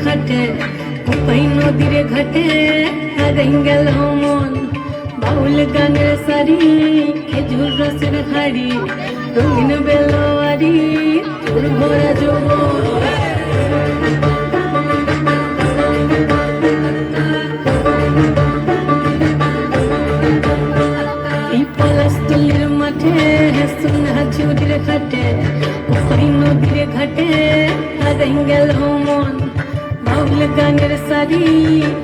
খাটে কোপাই নদীর ঘাটে হারাই গেল মন বাউল গানের সারি খেজুর রসের হাড়ি রঙিন বেলোয়ারি তোর ভরা যৌবন এই পলাশতলির মাঠে সোনা ঝুড়ির খাটে কোপাই নদীর ঘাটে হারাই গেল মন বাউল গানের সারি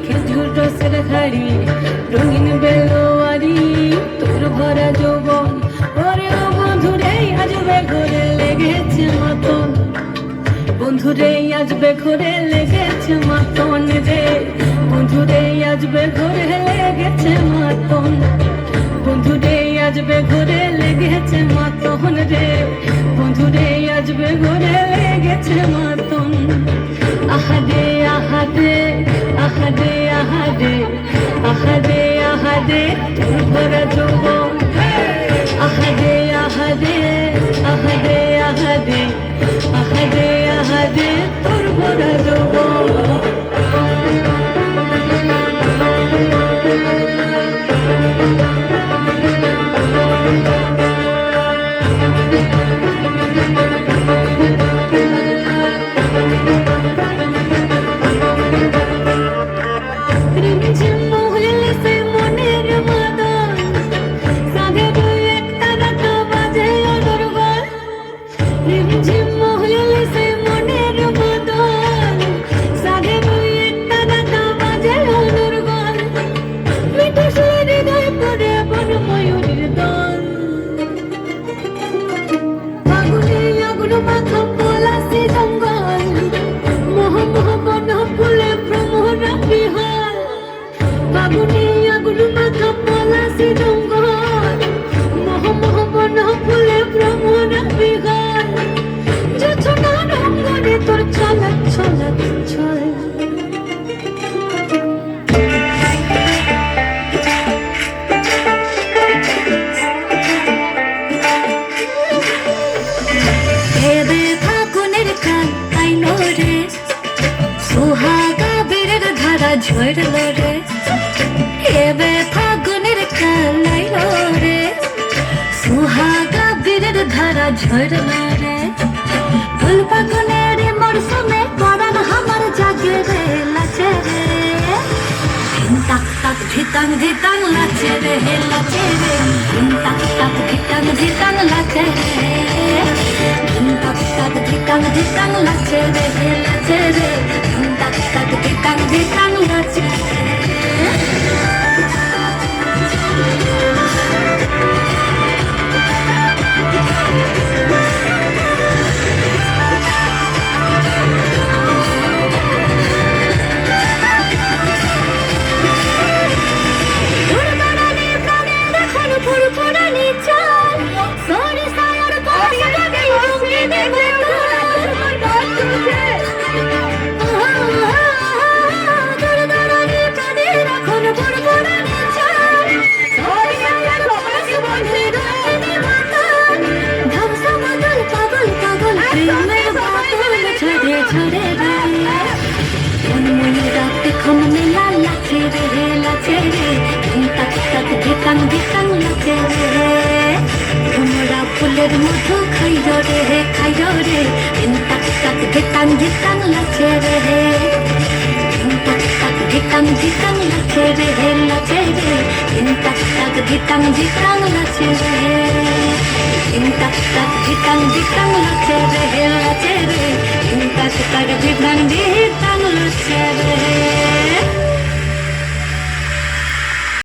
খেজুর রসের হাড়ি রঙিন বেলোয়ারি তোর ভরা যৌবন ওরে ও বন্ধুরে আজবে ঘরে লেগেছে মাতন বন্ধুরে আজবে ঘরে লেগেছে মাতন রে বন্ধুরে আজবে ঘরে লেগেছে মাতন বন্ধুরে আজবে ঘরে লেগেছে মাতন রে বন্ধুরে আজবে ঘরে লেগেছে মাতন আহারে আহারে আহারে আহারে আহারে আহারে তোর ভরা যৌবন আহারে আহারে আহারে আহারে আহারে আহারে তোর ভরা যৌবন ঝরলো রে এবে ফাগুনের কালাইলো রে সুহাগা বীরের ধারা ঝরলো রে ফুল ফাগুনের মরশুমে পরাণ আমার জাগে রে লাচে রে তাক তাক ধিতাং ধিতাং লাচে রে লাচে রে তাক তাক ধিতাং ধিতাং লাচে রে তাক তাক ধিতাং ধিতাং লাচে রে লাচে রে তাক তাক ধিতাং ধিতাং লাচে ফুলের মধু খাইল রে খাইল রে তাক তাক ধিতাং ধিতাং লাচে রে তাক তাক ধিতাং ধিতাং লাচে রে লাচে রে তাক তাক ধিতাং ধিতাং লাচে রে তাক তাক ধিতাং ধিতাং লাচে রে লাচে রে তাক তাক ধিতাং ধিতাং লাচে রে